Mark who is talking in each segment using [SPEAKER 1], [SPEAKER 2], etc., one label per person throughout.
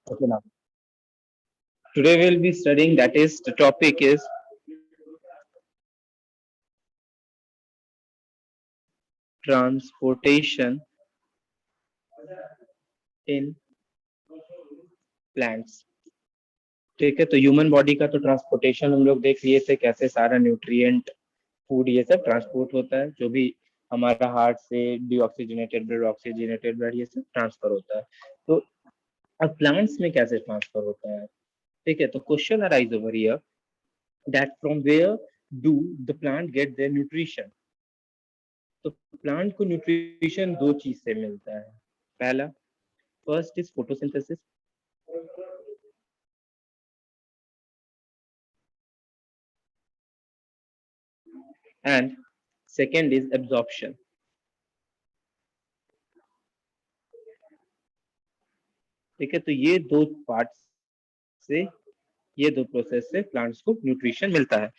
[SPEAKER 1] Okay, now today we'll be studying, that is the topic is transportation in plants. ठीक है, तो human body का तो transportation हम लोग देख लिए थे, कैसे सारा न्यूट्रिएंट फूड ये सब ट्रांसपोर्ट होता है, जो भी हमारा हार्ट से डीऑक्सीजनेटेड ब्लड, ऑक्सीजनेटेड ब्लड, ये सब ट्रांसफर होता है। तो अब प्लांट्स में कैसे ट्रांसफर होता है? ठीक है, तो question arise over here that from where do the plant get their nutrition. तो प्लांट को न्यूट्रिशन दो चीज से मिलता है। पहला, first is photosynthesis, and second is absorption. ठीक है, तो ये दो पार्ट से, ये दो प्रोसेस से प्लांट्स को न्यूट्रिशन मिलता है।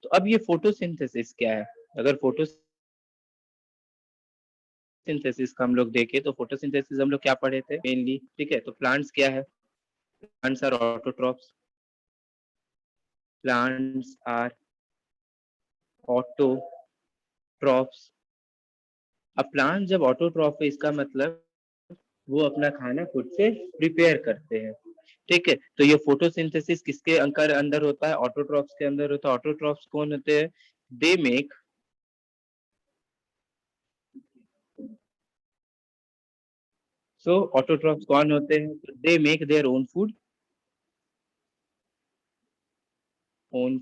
[SPEAKER 1] तो अब ये फोटोसिंथेसिस क्या है? अगर फोटोसिंथेसिस का हम लोग देखें तो फोटोसिंथेसिस हम लोग क्या पढ़े थे मेनली? ठीक है, तो प्लांट्स क्या है? Plants are autotrophs. Plants are autotrophs. अब प्लांट जब ऑटोट्रॉप है, इसका मतलब वो अपना खाना खुद से प्रिपेयर करते हैं। ठीक है, तो ये फोटोसिंथेसिस किसके अंदर होता है? ऑटोट्रॉप्स के अंदर होता है। ऑटोट्रॉप्स कौन होते हैं? दे मेक सो ऑटोट्रॉप्स कौन होते हैं? They make their own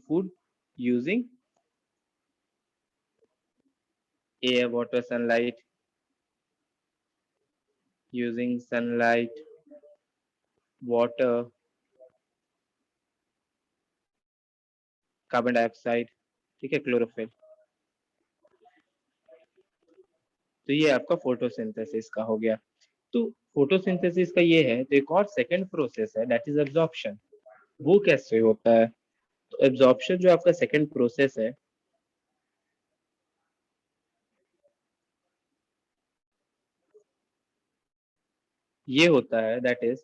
[SPEAKER 1] food using air, water, sunlight, using sunlight, water, carbon dioxide, ठीक है, क्लोरोफिल। तो ये आपका फोटोसिंथेसिस का हो गया। तो फोटोसिंथेसिस का ये है, तो एक और सेकंड प्रोसेस है, दैट इज एब्जॉर्प्शन। वो कैसे होता है? तो एब्जॉर्प्शन जो आपका सेकंड प्रोसेस है, ये होता है, that is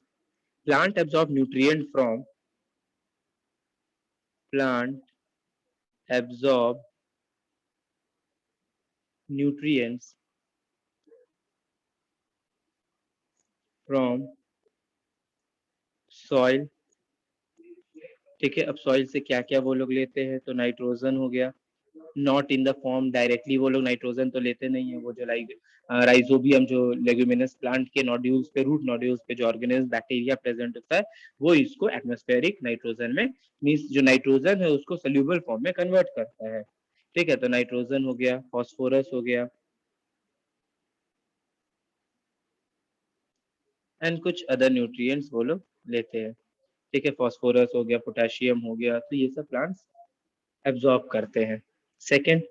[SPEAKER 1] plant absorb nutrient from plant absorb nutrients from soil. ठीक है, अब सॉइल से क्या क्या वो लोग लेते हैं? तो नाइट्रोजन हो गया, not in the form directly वो लोग नाइट्रोजन तो लेते नहीं है, वो जो लाइक राइजोबियम, जो लेग्यूमिनस प्लांट के नोड्यूल्स पे, रूट नोड्यूल्स पे जो ऑर्गेनिज्म बैक्टीरिया प्रेजेंट होता है, वो इसको एटमॉस्फेरिक नाइट्रोजन में, मींस जो नाइट्रोजन है उसको सोल्यूबल फॉर्म में कन्वर्ट करता है। ठीक है, तो नाइट्रोजन हो गया, फॉस्फोरस हो गया, एंड कुछ अदर न्यूट्रिएंट्स वो लोग लेते हैं। ठीक है, फॉस्फोरस हो गया, पोटेशियम हो गया, तो ये सब प्लांट्स एब्जॉर्ब करते हैं। Second,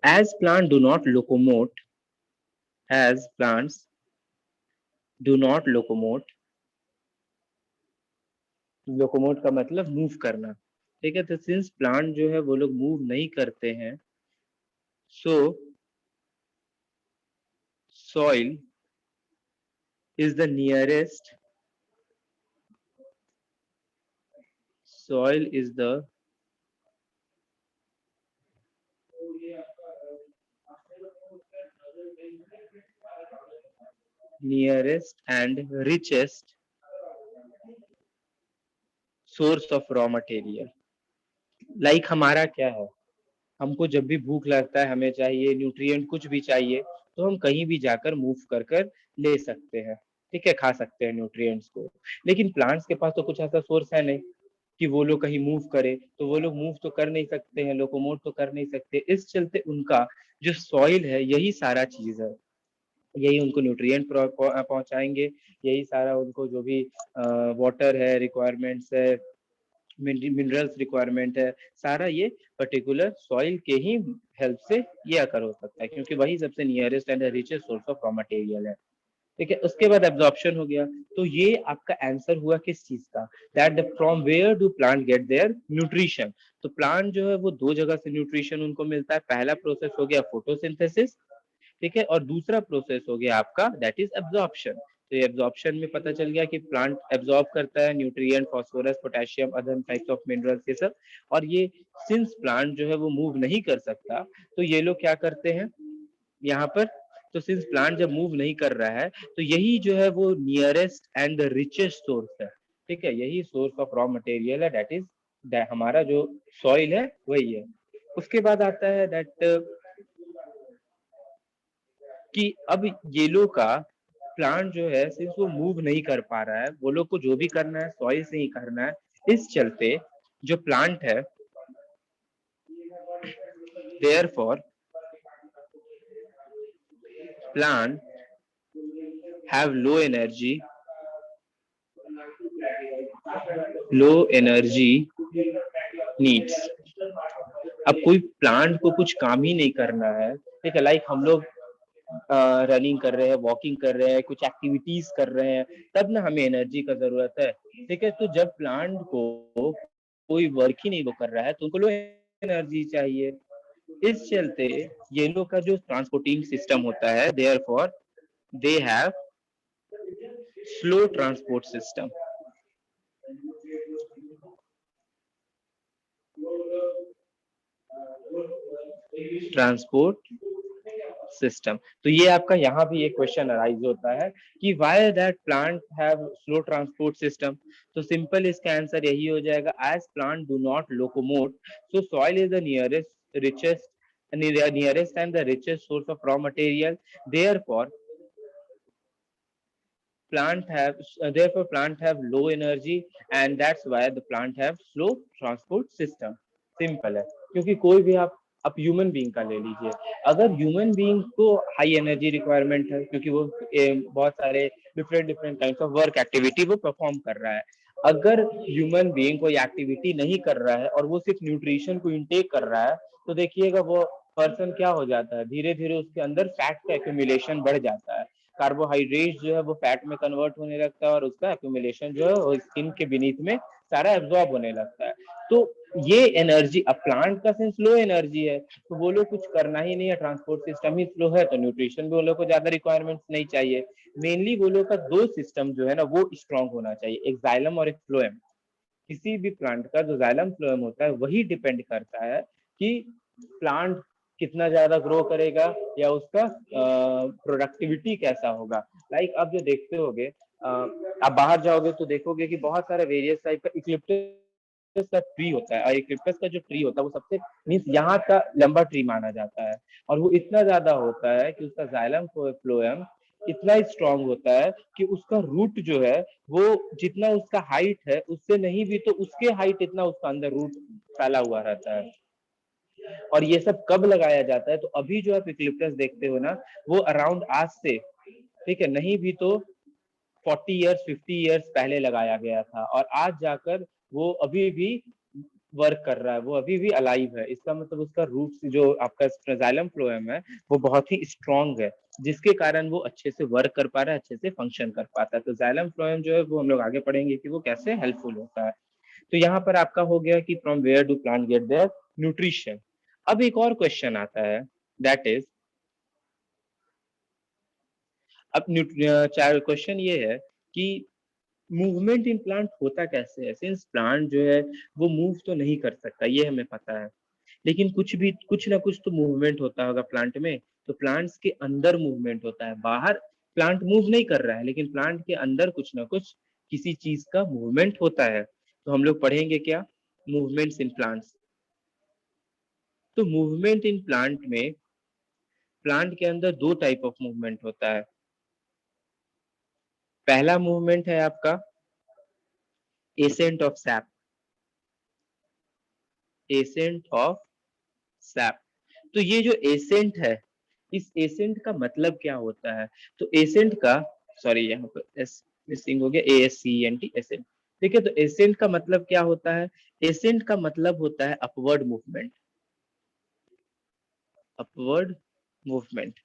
[SPEAKER 1] as plants do not locomote, as plants do not locomote, locomote का मतलब मूव करना। ठीक है, तो सिंस प्लांट जो है वो लोग मूव नहीं करते हैं, सो soil is the nearest, soil is the nearest and richest source of raw material. Like हमारा क्या है, हमको जब भी भूख लगता है, हमें चाहिए न्यूट्रिएंट, कुछ भी चाहिए, तो हम कहीं भी जाकर मूव कर कर ले सकते हैं। ठीक है, खा सकते हैं न्यूट्रिएंट्स को। लेकिन प्लांट्स के पास तो कुछ ऐसा सोर्स है नहीं कि वो लोग कहीं मूव करे, तो वो लोग मूव तो कर नहीं सकते हैं, लोकोमोट तो कर नहीं सकते। इस चलते उनका जो सॉइल है, यही सारा चीज है, यही उनको न्यूट्रिएंट पहुंचाएंगे, यही सारा उनको जो भी वाटर है रिक्वायरमेंट्स है, मिनरल्स रिक्वायरमेंट है, सारा ये पर्टिकुलर सॉइल के ही हेल्प से ये अकर हो सकता है, क्योंकि वही सबसे nearest and richest source of raw material है। ठीक है, उसके बाद एब्जॉर्प्शन हो गया। तो ये आपका आंसर हुआ किस चीज का? That from where do plant get their nutrition. तो प्लांट जो है वो दो जगह से न्यूट्रिशन उनको मिलता है। पहला प्रोसेस हो गया फोटोसिंथेसिस, ठीक है, और दूसरा प्रोसेस हो गया आपका दैट इज एब्जॉर्प्शन। तो ये एब्जॉर्प्शन में पता चल गया कि प्लांट एब्जॉर्ब करता है nutrient, phosphorus, potassium, other types of minerals ये सब। और ये सिंस प्लांट जो है वो मूव नहीं कर सकता, तो ये लोग क्या करते हैं यहाँ पर, तो सिंस प्लांट जब मूव नहीं कर रहा है तो यही जो है वो nearest and the richest source है। ठीक है, यही सोर्स ऑफ रॉ मटेरियल है, दैट इज हमारा जो सॉइल है वही है। उसके बाद आता है दैट कि अब ये लोग का प्लांट जो है सिर्फ वो मूव नहीं कर पा रहा है, वो लोग को जो भी करना है सॉइल से ही करना है। इस चलते जो प्लांट है, therefore plant have low energy needs. अब कोई प्लांट को कुछ काम ही नहीं करना है, ठीक है, लाइक हम लोग रनिंग कर रहे हैं, वॉकिंग कर रहे हैं, कुछ एक्टिविटीज कर रहे हैं, तब ना हमें एनर्जी का जरूरत है। ठीक है, तो जब प्लांट को कोई वर्क ही नहीं वो कर रहा है तो उनको लो एनर्जी चाहिए। इस चलते ये लोग का जो ट्रांसपोर्टिंग सिस्टम होता है, therefore they have slow transport system. Transport system. तो ये आपका यहाँ भी एक क्वेश्चन अराइज होता है कि why that plant have slow transport system. तो सिंपल इसका आंसर यही हो जाएगा, as plant do not locomote, so soil is the nearest and the richest source of raw material. Therefore plant have low energy, and that's why the plant have slow transport system. Simple है, क्योंकि कोई भी आप human being का ले लीजिए, अगर human being को हाई एनर्जी रिक्वायरमेंट है क्योंकि वो बहुत सारे different different types of work activity वो परफॉर्म कर रहा है। अगर ह्यूमन बीइंग कोई एक्टिविटी नहीं कर रहा है और वो सिर्फ न्यूट्रिशन को इनटेक कर रहा है, तो देखिएगा वो पर्सन क्या हो जाता है, धीरे धीरे उसके अंदर फैट का एक्यूमुलेशन बढ़ जाता है, कार्बोहाइड्रेट जो है वो फैट में कन्वर्ट होने लगता है और उसका एक्यूमुलेशन जो है वो स्किन के बीनीथ में सारा एब्जॉर्ब होने लगता है। तो ये एनर्जी, अब प्लांट का सेंस लो एनर्जी है, तो वो लोग कुछ करना ही नहीं है, ट्रांसपोर्ट सिस्टम ही स्लो है, तो न्यूट्रिशन भी वो लोग को ज्यादा रिक्वायरमेंट्स नहीं चाहिए। मेनली वो लोग का दो सिस्टम जो है ना वो स्ट्रांग होना चाहिए, एक जाइलम और एक फ्लोएम। किसी भी प्लांट का जो जाइलम फ्लोएम होता है वही डिपेंड करता है कि प्लांट कितना ज्यादा ग्रो करेगा या उसका प्रोडक्टिविटी कैसा होगा। लाइक आप जो देखते होगे, आप बाहर जाओगे तो देखोगे कि बहुत सारे वेरियस टाइप का इक्लिप्टस का ट्री होता है, और इक्लिप्टस का जो ट्री होता है वो सबसे मीन्स यहाँ का लंबा ट्री माना जाता है, और वो इतना ज्यादा होता है कि उसका जाइलम फ्लोएम इतना स्ट्रांग होता है कि उसका रूट जो है वो जितना उसका हाइट है उससे नहीं भी तो उसके हाइट इतना उसका अंदर रूट फैला हुआ रहता है। और ये सब कब लगाया जाता है, तो अभी जो आप इक्लिप्टस देखते हो ना वो अराउंड आज से, ठीक है, नहीं भी तो 40 इयर्स 50 इयर्स पहले लगाया गया था, और आज जाकर वो अभी भी वर्क कर रहा है, वो अभी भी अलाइव है। इसका मतलब उसका रूट जो आपका जाइलम फ्लोएम है वो बहुत ही स्ट्रांग है, जिसके कारण वो अच्छे से वर्क कर पा रहा है, अच्छे से फंक्शन कर पाता है। तो जाइलम फ्लोएम जो है वो हम लोग आगे पढ़ेंगे कि वो कैसे हेल्पफुल होता है। तो यहाँ पर आपका हो गया कि from where do plant get their nutrition. अब एक और क्वेश्चन आता है, दैट इज, अब क्वेश्चन ये है कि मूवमेंट इन प्लांट होता कैसे है, सिंस प्लांट जो है वो मूव तो नहीं कर सकता ये हमें पता है, लेकिन कुछ ना कुछ तो मूवमेंट होता होगा प्लांट में। तो प्लांट्स के अंदर मूवमेंट होता है, बाहर प्लांट मूव नहीं कर रहा है लेकिन प्लांट के अंदर कुछ ना कुछ किसी चीज का मूवमेंट होता है। तो हम लोग पढ़ेंगे क्या, मूवमेंट्स इन प्लांट्स। तो मूवमेंट इन प्लांट में, प्लांट के अंदर दो टाइप ऑफ मूवमेंट होता है। पहला मूवमेंट है आपका accent of SAP, accent of SAP. तो ये जो एसेंट है, इस एसेंट का मतलब क्या होता है, तो एसेंट का, सॉरी यहाँ पर एस मिसिंग हो गया, ASCENT एसेंट। ठीक है, तो एसेंट का मतलब क्या होता है, एसेंट का मतलब होता है upward movement, upward movement.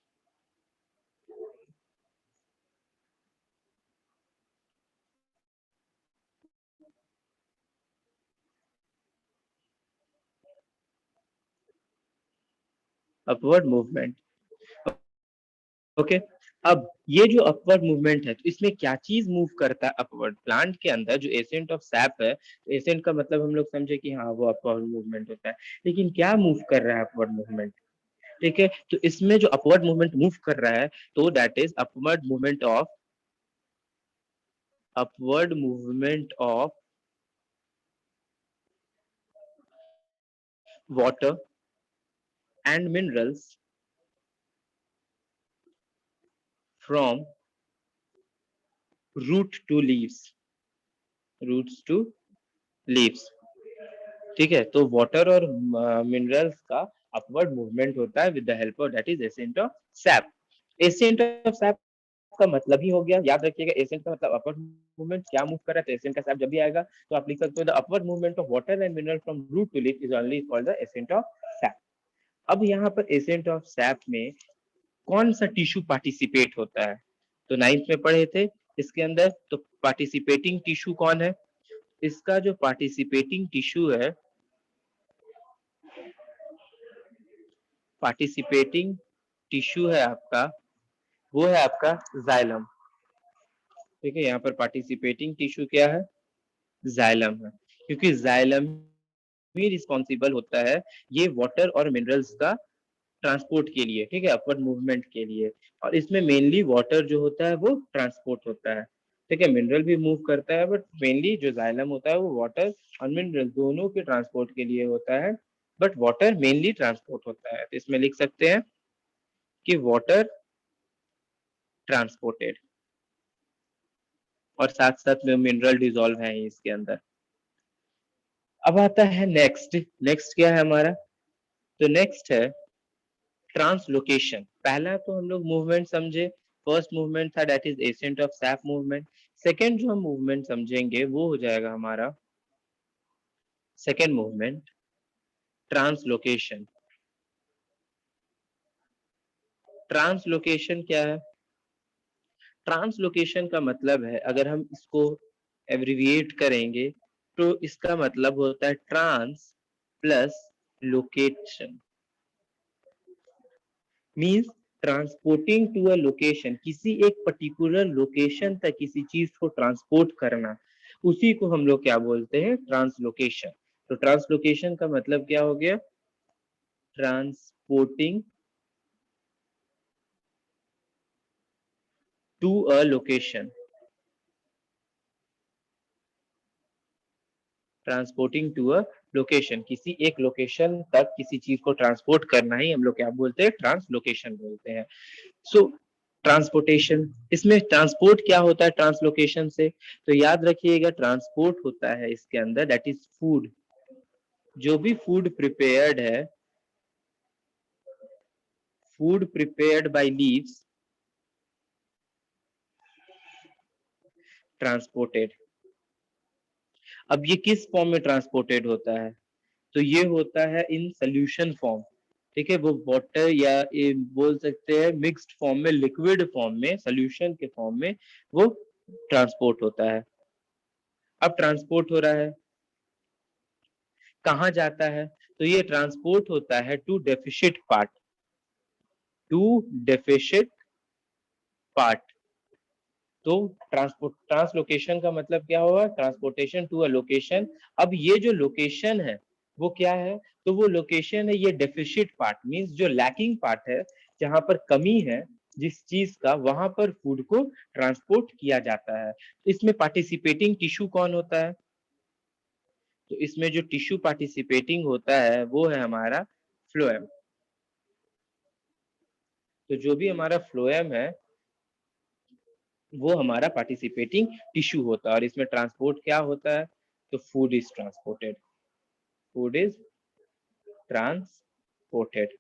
[SPEAKER 1] Upward movement, okay. अब ये जो अपवर्ड मूवमेंट है, तो इसमें क्या चीज मूव करता है अपवर्ड? प्लांट के अंदर जो एसेंट ऑफ सैप है, एसेंट का मतलब हम लोग समझे कि हाँ वो अपवर्ड मूवमेंट होता है, लेकिन क्या मूव कर रहा है अपवर्ड मूवमेंट? ठीक है, तो इसमें जो अपवर्ड मूवमेंट मूव कर रहा है, तो that is upward movement of water and minerals from root to leaves, roots to leaves। ठीक है, तो वाटर और मिनरल्स का अपवर्ड मूवमेंट होता है with the help of that is accent of SAP. Accent of SAP का मतलब ही हो गया, याद रखिएगा, एसेंट का मतलब अपवर्ड मूवमेंट। क्या मूव कर रहा है? तो एसेंट का सैप जब भी आएगा तो आप लिख सकते हो the upward movement of water and mineral from root to leaf is only called the ascent of sap. अब यहाँ पर एसेंट ऑफ सैप में कौन सा टिश्यू पार्टिसिपेट होता है? तो नाइन्थ में पढ़े थे इसके अंदर, तो पार्टिसिपेटिंग टिश्यू कौन है? इसका जो पार्टिसिपेटिंग टिश्यू है, पार्टिसिपेटिंग टिश्यू है आपका, वो है आपका जाइलम। ठीक है, यहाँ पर पार्टिसिपेटिंग टिश्यू क्या है? जाइलम है, क्योंकि जाइलम भी रिस्पॉन्सिबल होता है ये वाटर और मिनरल्स का ट्रांसपोर्ट के लिए, ठीक है, अपवर्ड मूवमेंट के लिए। और इसमें मेनली वाटर जो होता है वो ट्रांसपोर्ट होता है, ठीक है, मिनरल भी मूव करता है, बट मेनली जो जाइलम होता है वो वाटर और मिनरल दोनों के ट्रांसपोर्ट के लिए होता है, बट वाटर मेनली ट्रांसपोर्ट होता है। तो इसमें लिख सकते हैं कि वाटर ट्रांसपोर्टेड, और साथ साथ में मिनरल डिजोल्व है इसके अंदर। अब आता है नेक्स्ट। नेक्स्ट क्या है हमारा? तो नेक्स्ट है ट्रांसलोकेशन। पहला तो हम लोग मूवमेंट समझे, फर्स्ट मूवमेंट था that is accent of SAP movement. Second जो हम मूवमेंट समझेंगे वो हो जाएगा हमारा सेकेंड मूवमेंट ट्रांसलोकेशन। ट्रांसलोकेशन क्या है? ट्रांसलोकेशन का मतलब है, अगर हम इसको एब्रिविएट करेंगे तो इसका मतलब होता है trans plus location, means transporting to a location, किसी एक पर्टिकुलर लोकेशन तक किसी चीज को ट्रांसपोर्ट करना, उसी को हम लोग क्या बोलते हैं? ट्रांसलोकेशन। तो ट्रांसलोकेशन का मतलब क्या हो गया? Transporting to a location, transporting to a location, किसी एक लोकेशन तक किसी चीज को ट्रांसपोर्ट करना ही हम लोग क्या बोलते हैं? ट्रांसलोकेशन बोलते हैं। सो ट्रांसपोर्टेशन, इसमें ट्रांसपोर्ट क्या होता है ट्रांसलोकेशन से? तो याद रखिएगा, ट्रांसपोर्ट होता है इसके अंदर दैट इज फूड। जो भी फूड प्रिपेयर्ड है, food prepared by leaves, transported. अब ये किस फॉर्म में ट्रांसपोर्टेड होता है? तो ये होता है इन सोल्यूशन फॉर्म, ठीक है, वो वाटर या ये बोल सकते हैं मिक्स्ड फॉर्म में, लिक्विड फॉर्म में, सोल्यूशन के फॉर्म में वो ट्रांसपोर्ट होता है। अब ट्रांसपोर्ट हो रहा है, कहाँ जाता है? तो ये ट्रांसपोर्ट होता है to deficit part, to deficit part. तो ट्रांसपोर्ट, ट्रांसलोकेशन का मतलब क्या होगा? Transportation to a location. अब ये जो लोकेशन है वो क्या है? तो वो लोकेशन है ये डेफिशिट पार्ट, मींस जो लैकिंग पार्ट है, जहां पर कमी है जिस चीज का, वहां पर फूड को ट्रांसपोर्ट किया जाता है। तो इसमें पार्टिसिपेटिंग टिश्यू कौन होता है? तो इसमें जो टिश्यू पार्टिसिपेटिंग होता है वो है हमारा फ्लोएम। तो जो भी हमारा फ्लोएम है वो हमारा पार्टिसिपेटिंग टिश्यू होता है, और इसमें ट्रांसपोर्ट क्या होता है? तो food is transported, food is transported.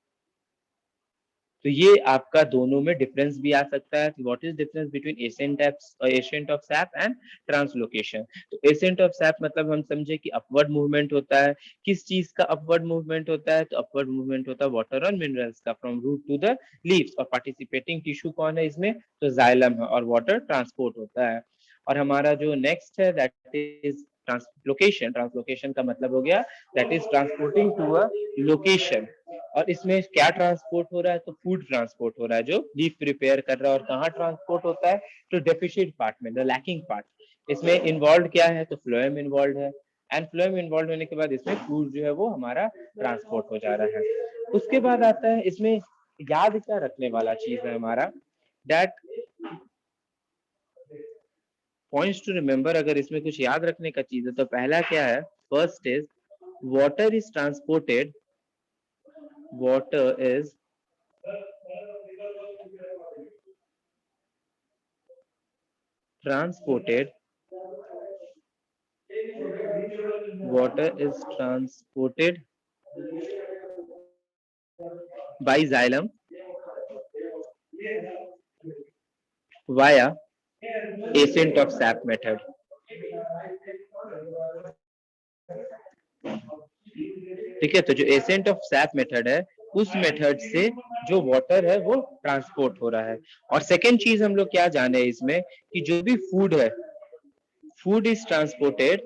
[SPEAKER 1] तो ये आपका दोनों में डिफरेंस भी आ सकता है। What is difference between accent of SAP and translocation? तो एसेंट ऑफ सैप मतलब हम समझे कि अपवर्ड मूवमेंट होता है। किस चीज का अपवर्ड मूवमेंट होता है? तो अपवर्ड मूवमेंट होता है वाटर और मिनरल्स का from root to the leaves. और पार्टिसिपेटिंग टिश्यू कौन है इसमें? तो जाइलम है, और वाटर ट्रांसपोर्ट होता है। और हमारा जो नेक्स्ट है दैट इज ट्रांसलोकेशन, ट्रांसलोकेशन का मतलब हो गया that is transporting to a location. और इसमें क्या ट्रांसपोर्ट हो रहा है, तो फूड ट्रांसपोर्ट हो रहा है जो लीफ प्रिपेयर कर रहा है। और कहाँ ट्रांसपोर्ट होता है, तो डेफिशिएंट पार्ट में, द लैकिंग पार्ट। इसमें इन्वॉल्व क्या है, तो फ्लोएम इन्वॉल्व है। एंड फ्लोएम इन्वॉल्व होने के बाद इसमें फूड जो है वो हमारा ट्रांसपोर्ट हो जा रहा है। उसके बाद आता है इसमें याद क्या रखने वाला चीज है हमारा, दैट पॉइंट्स टू रिमेम्बर। अगर इसमें कुछ याद रखने का चीज है तो पहला क्या है, first is water is transported, water is transported, water is transported by xylem via ascent of sap method। ठीक है, तो जो एसेंट ऑफ सैप मेथड है उस मेथड से जो वाटर है वो ट्रांसपोर्ट हो रहा है। और सेकेंड चीज हम लोग क्या जाने इसमें, कि जो भी फूड है, food is transported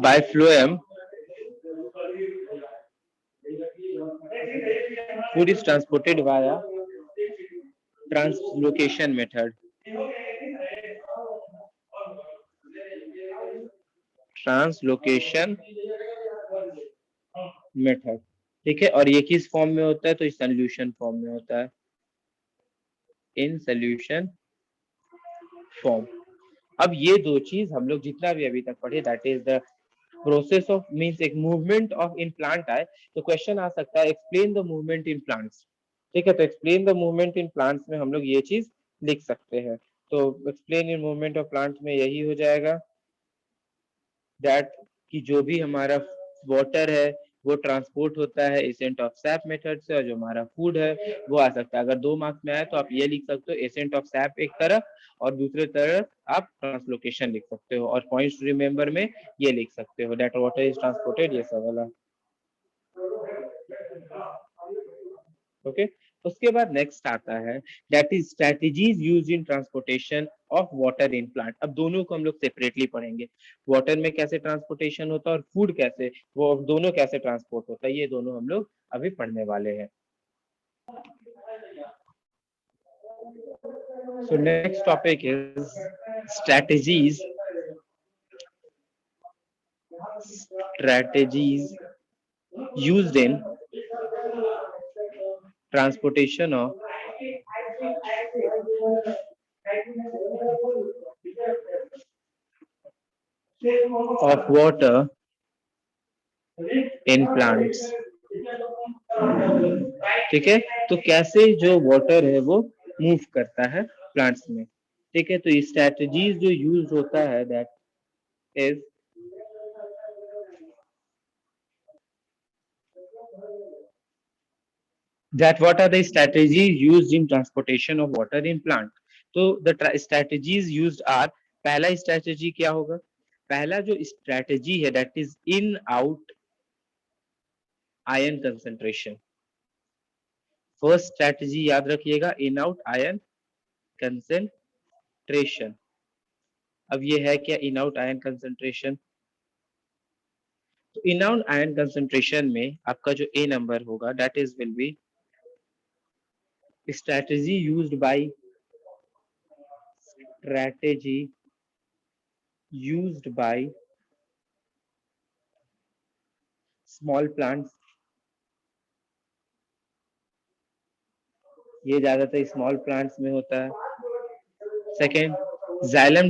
[SPEAKER 1] by phloem, food is transported via translocation method, translocation method. ठीक है, और ये किस फॉर्म में होता है, तो इस सोल्यूशन फॉर्म में होता है, इन सोल्यूशन फॉर्म। अब ये दो चीज हम लोग जितना भी अभी तक पढ़े, that is the process of means एक मूवमेंट ऑफ इन प्लांट आए तो क्वेश्चन आ सकता है explain the movement in plants. ठीक है, तो explain the movement in plants में हम लोग ये चीज लिख सकते हैं। तो explain in movement of plants में यही हो जाएगा दैट कि जो भी हमारा वाटर है वो ट्रांसपोर्ट होता है एसेंट ऑफ सैप मेथड से, और जो हमारा फूड है वो आ सकता है। अगर 2 मार्क्स में आए तो आप ये लिख सकते हो एसेंट ऑफ सैप एक तरफ और दूसरे तरफ आप ट्रांसलोकेशन लिख सकते हो, और पॉइंट्स टू रिमेंबर में ये लिख सकते हो दैट वाटर इज ट्रांसपोर्टेड, ये सब वाला। ओके, उसके बाद नेक्स्ट आता है that is strategies used in transportation of water in plant. अब दोनों को हम लोग सेपरेटली पढ़ेंगे, वाटर में कैसे ट्रांसपोर्टेशन होता है और फूड कैसे, वो दोनों कैसे ट्रांसपोर्ट होता है, ये दोनों हम लोग अभी पढ़ने वाले हैं। So next topic is strategies used in transportation of water in plants। ठीक है, तो कैसे जो वाटर है वो मूव करता है प्लांट्स में। ठीक है, तो ये स्ट्रेटजीज जो यूज होता है that is that what are the strategies used in transportation of water in plant। तो the strategies used are, पहला स्ट्रेटेजी क्या होगा, पहला जो स्ट्रेटेजी है that is in out ion concentration. First strategy याद रखिएगा, इन आउट आयन कंसंट्रेशन। अब ये है क्या, इन आउट आयन कंसंट्रेशन। तो इन आउट आयन कंसंट्रेशन में आपका जो ए नंबर होगा that is will be strategy used by small plants। ये ज्यादातर स्मॉल प्लांट्स में होता है। Second, xylem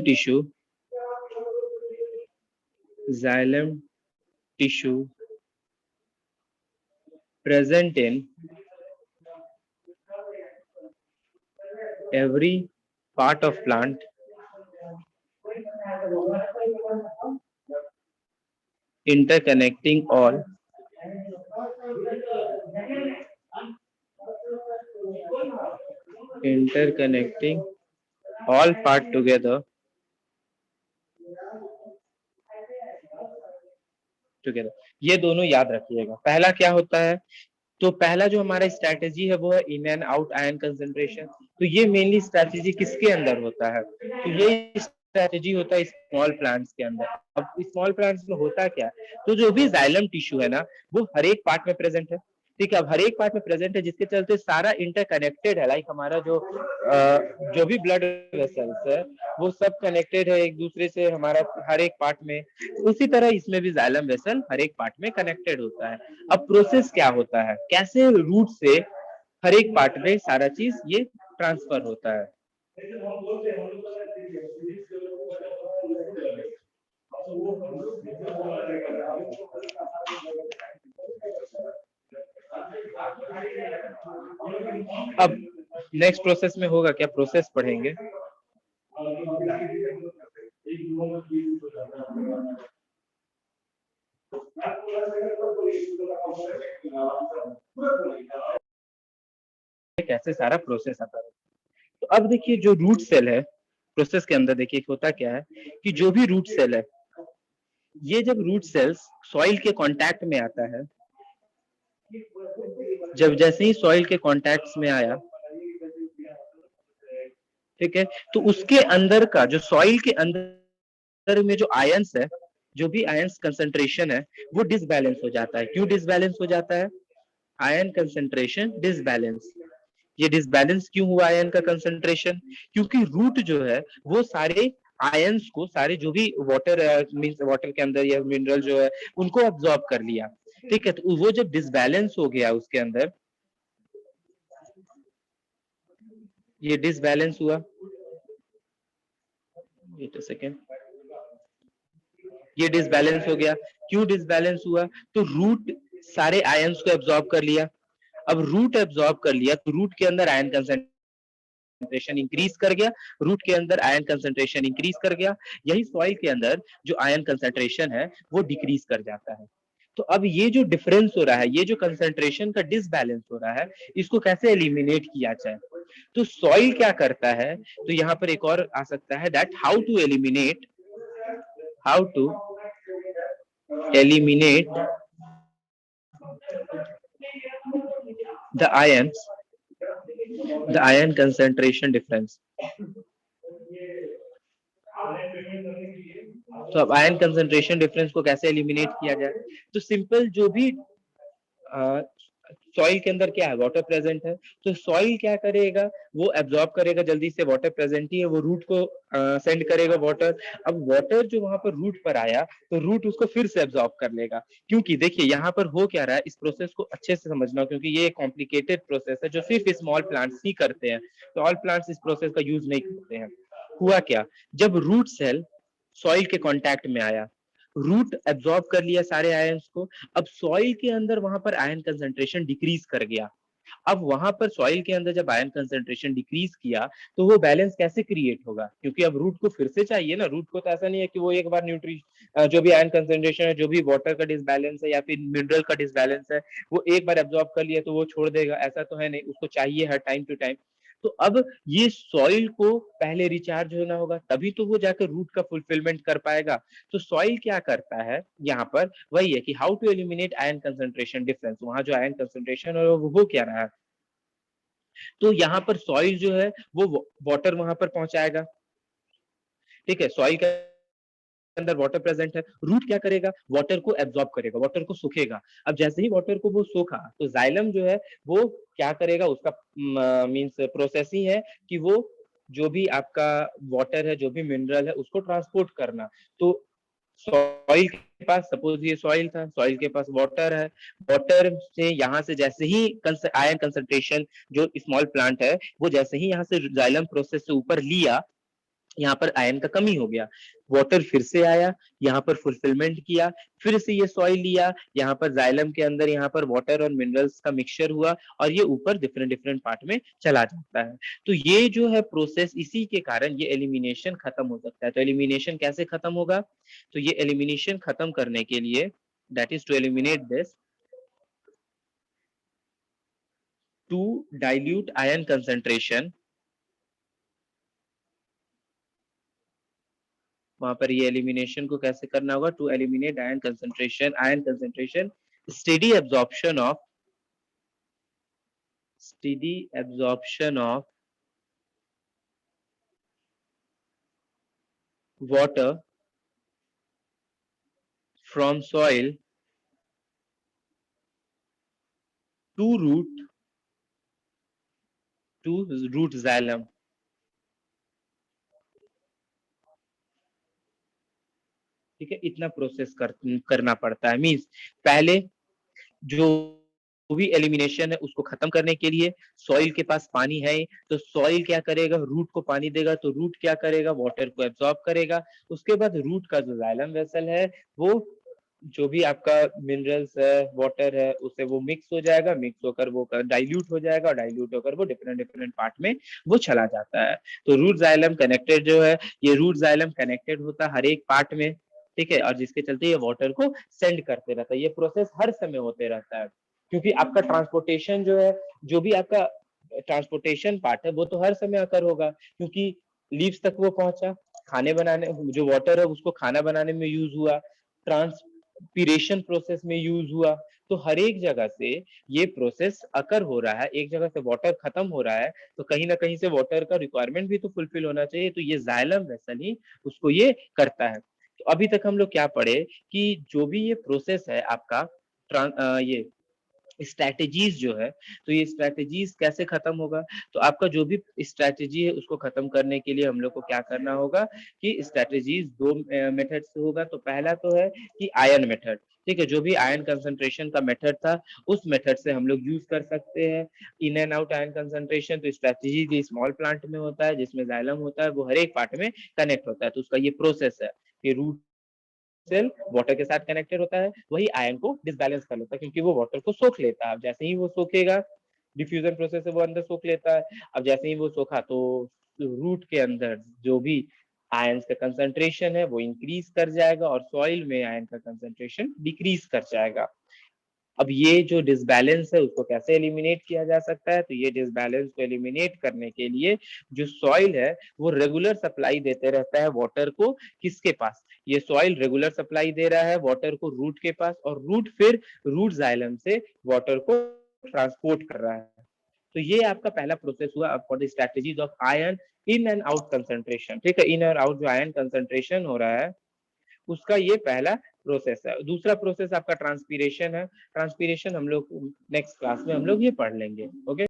[SPEAKER 1] tissue present in every part of plant interconnecting all part together ये दोनों याद रखिएगा। पहला क्या होता है, तो पहला जो हमारा स्ट्रेटेजी है वो है in and out ion concentration. तो ये मेनली स्ट्रैटेजी किसके अंदर होता है? तो ये स्ट्रैटेजी होता है स्मॉल प्लांट्स के अंदर। अब स्मॉल प्लांट्स में होता क्या है, तो जो भी जाइलम टिश्यू है ना, वो हर एक पार्ट में प्रेजेंट है। ठीक है, अब हर एक पार्ट में प्रेजेंट है, जिसके चलते सारा इंटरकनेक्टेड है। लाइक हमारा जो भी ब्लड वेसल्स है, वो सब कनेक्टेड है एक दूसरे से हमारा हर एक पार्ट में। उसी तरह इसमें भी जाइलम वेसल हर एक पार्ट में कनेक्टेड होता है। अब प्रोसेस क्या होता है, कैसे रूट से हर एक पार्ट में सारा चीज ये ट्रांसफर होता है। अब नेक्स्ट प्रोसेस में होगा क्या, प्रोसेस पढ़ेंगे। कैसे सारा प्रोसेस आता है। तो अब देखिए जो रूट सेल है, प्रोसेस के अंदर देखिए होता क्या है कि जो भी रूट सेल है, ये जब रूट सेल्स सॉइल के कांटेक्ट में आता है, जब जैसे ही सॉइल के कांटेक्ट में आया, ठीक है, तो उसके अंदर का जो सॉइल के अंदर में जो आयंस है, जो भी आयंस कंसंट्रेशन है, वो डिसबैलेंस हो जाता है। क्यों डिसबैलेंस हो जाता है? Ion concentration disbalance. ये डिसबैलेंस क्यों हुआ आयन का कंसंट्रेशन? क्योंकि रूट जो है वो सारे आयंस को, सारे जो भी वाटर मींस वाटर के अंदर या मिनरल जो है उनको अब्सॉर्ब कर लिया। ठीक है, तो वो जब डिसबैलेंस हो गया उसके अंदर, ये डिसबैलेंस हुआ। वेट अ सेकेंड, ये डिसबैलेंस हो गया। क्यों डिसबैलेंस हुआ? तो रूट सारे आयंस को एब्सॉर्ब कर लिया। अब रूट एब्सॉर्ब कर लिया तो रूट के अंदर आयन कंसंट्रेशन इंक्रीज कर गया, रूट के अंदर आयन कंसंट्रेशन इंक्रीज कर गया। यही सॉइल के अंदर जो आयन कंसंट्रेशन है वो डिक्रीज कर जाता है। तो अब ये जो डिफरेंस हो रहा है, ये जो कंसंट्रेशन का डिसबैलेंस हो रहा है, इसको कैसे एलिमिनेट किया जाए? तो सॉइल क्या करता है, तो यहाँ पर एक और आ सकता है, that how to eliminate the ions, the ion concentration difference। तो अब आयन कंसंट्रेशन डिफरेंस को कैसे एलिमिनेट किया जाए? तो सिंपल, जो भी सॉइल के अंदर क्या है, वाटर प्रेजेंट है, तो सॉइल क्या करेगा, वो एब्जॉर्ब करेगा जल्दी से, वाटर प्रेजेंट ही है, वो रूट को सेंड करेगा वाटर। अब वाटर जो वहां पर रूट पर आया, तो रूट उसको फिर से एब्जॉर्ब कर लेगा। क्योंकि देखिए यहाँ पर हो क्या रहा है, इस प्रोसेस को अच्छे से समझना, क्योंकि ये कॉम्प्लिकेटेड प्रोसेस है जो सिर्फ स्मॉल प्लांट्स ही करते हैं, तो ऑल प्लांट्स इस प्रोसेस का यूज नहीं करते हैं। हुआ क्या, जब रूट सेल सॉइल के कांटेक्ट में आया, रूट एब्जॉर्ब कर लिया सारे आयंस को। अब सॉइल के अंदर वहां पर आयन कंसंट्रेशन डिक्रीज कर गया। अब वहां पर सॉइल के अंदर जब आयन कंसंट्रेशन डिक्रीज किया, तो वो बैलेंस कैसे क्रिएट होगा? क्योंकि अब रूट को फिर से चाहिए ना, रूट को तो ऐसा नहीं है कि वो एक बार जो भी आयन कंसंट्रेशन है, जो भी वाटर का डिसबैलेंस है या फिर मिनरल का डिसबैलेंस है, वो एक बार एब्जॉर्ब कर लिया तो वो छोड़ देगा, ऐसा तो है नहीं, उसको चाहिए हर टाइम टू टाइम। तो अब ये सॉइल को पहले रिचार्ज होना होगा, तभी तो वो जाकर रूट का फुलफिलमेंट कर पाएगा। तो सॉइल क्या करता है यहाँ पर, वही है कि how to eliminate ion concentration difference. वहां जो आयन कंसंट्रेशन है वो हो क्या रहा है, तो यहाँ पर सॉइल जो है वो वाटर वहां पर पहुंचाएगा। ठीक है, सॉइल के अंदर वाटर प्रेजेंट है, रूट क्या करेगा, वाटर को एब्जॉर्ब करेगा, वाटर को सोखेगा। अब जैसे ही वाटर को वो सोखा, तो जाइलम जो है वो क्या करेगा, उसका मींस प्रोसेस ही है कि वो जो भी आपका वाटर है, जो भी मिनरल है, उसको ट्रांसपोर्ट करना। तो सॉइल के पास, सपोज ये सॉइल था, सॉइल के पास वाटर है, वाटर से यहाँ से जैसे ही आयन कंसंट्रेशन, जो स्मॉल प्लांट है वो जैसे ही यहाँ से जाइलम प्रोसेस से ऊपर लिया, यहाँ पर आयन का कमी हो गया, वाटर फिर से आया, यहाँ पर फुलफिलमेंट किया, फिर से ये सॉइल लिया, यहाँ पर जाइलम के अंदर यहाँ पर वाटर और मिनरल्स का मिक्सचर हुआ, और ये ऊपर डिफरेंट डिफरेंट पार्ट में चला जाता है। तो ये जो है प्रोसेस, इसी के कारण ये एलिमिनेशन खत्म हो सकता है। तो एलिमिनेशन कैसे खत्म होगा, तो ये एलिमिनेशन खत्म करने के लिए, that is to eliminate this, to dilute ion concentration, वहां पर ये एलिमिनेशन को कैसे करना होगा, to eliminate ion concentration, steady absorption of, steady absorption of water from soil to root xylem. ठीक है, इतना प्रोसेस करना पड़ता है। मीन्स पहले जो भी एलिमिनेशन है उसको खत्म करने के लिए सॉइल के पास पानी है, तो सॉइल क्या करेगा, रूट को पानी देगा, तो रूट क्या करेगा, वाटर को एब्जॉर्ब करेगा। उसके बाद रूट का जो जाइलम वेसल है वो जो भी आपका मिनरल्स है, वाटर है, उससे वो मिक्स हो जाएगा, मिक्स होकर वो डाइल्यूट हो जाएगा, और डाइल्यूट होकर वो डिफरेंट डिफरेंट पार्ट में वो चला जाता है। तो रूट जाइलम कनेक्टेड जो है, ये रूट जाइलम कनेक्टेड होता है हर एक पार्ट में, ठीक है, और जिसके चलते ये वाटर को सेंड करते रहता है। ये प्रोसेस हर समय होते रहता है, क्योंकि आपका ट्रांसपोर्टेशन जो है, जो भी आपका ट्रांसपोर्टेशन पार्ट है वो तो हर समय अकर होगा, क्योंकि लीव्स तक वो पहुंचा, खाने बनाने जो वाटर है उसको खाना बनाने में यूज हुआ, ट्रांसपीरेशन प्रोसेस में यूज हुआ। तो हर एक जगह से ये प्रोसेस अकर हो रहा है, एक जगह से वाटर खत्म हो रहा है, तो कहीं ना कहीं से वाटर का रिक्वायरमेंट भी तो फुलफिल होना चाहिए, तो ये जाइलम वेसल ही उसको ये करता है। तो अभी तक हम लोग क्या पढ़े कि जो भी ये प्रोसेस है आपका ये स्ट्रैटेजीज जो है, तो ये स्ट्रैटेजीज कैसे खत्म होगा, तो आपका जो भी स्ट्रैटेजी है उसको खत्म करने के लिए हम लोग को क्या करना होगा कि स्ट्रैटेजीज दो मेथड से होगा। तो पहला तो है कि आयन मेथड, ठीक है, जो भी आयन कंसंट्रेशन का मेथड था उस मेथड से हम लोग यूज कर सकते हैं in and out ion concentration. तो स्ट्रैटेजी स्मॉल प्लांट में होता है जिसमें जाइलम होता है, वो हर एक पार्ट में कनेक्ट होता है, तो उसका ये प्रोसेस है कि रूट सेल वाटर के साथ कनेक्टेड होता है, वही आयन को डिसबैलेंस कर लेता है, क्योंकि वो वाटर को सोख लेता है। अब जैसे ही वो सोखेगा, डिफ्यूजन प्रोसेस से वो अंदर सोख लेता है। अब जैसे ही वो सोखा तो रूट के अंदर जो भी आयन का कंसंट्रेशन है वो इंक्रीज कर जाएगा, और सॉइल में आयन का कंसंट्रेशन डिक्रीज कर जाएगा। अब ये जो डिसबैलेंस है उसको कैसे एलिमिनेट किया जा सकता है, तो ये डिसबैलेंस को एलिमिनेट करने के लिए जो सॉइल है वो रेगुलर सप्लाई देते रहता है वाटर को, किसके पास, ये सॉइल रेगुलर सप्लाई दे रहा है वाटर को रूट के पास, और रूट फिर रूट जाइलम से वाटर को ट्रांसपोर्ट कर रहा है। तो ये आपका पहला प्रोसेस हुआ for the strategies of ion in and out concentration, ठीक है, इन और आउट जो आयन कंसंट्रेशन हो रहा है उसका ये पहला प्रोसेस है। दूसरा प्रोसेस आपका ट्रांसपीरेशन है, ट्रांसपीरेशन हम लोग नेक्स्ट क्लास में हम लोग ये पढ़ लेंगे। ओके।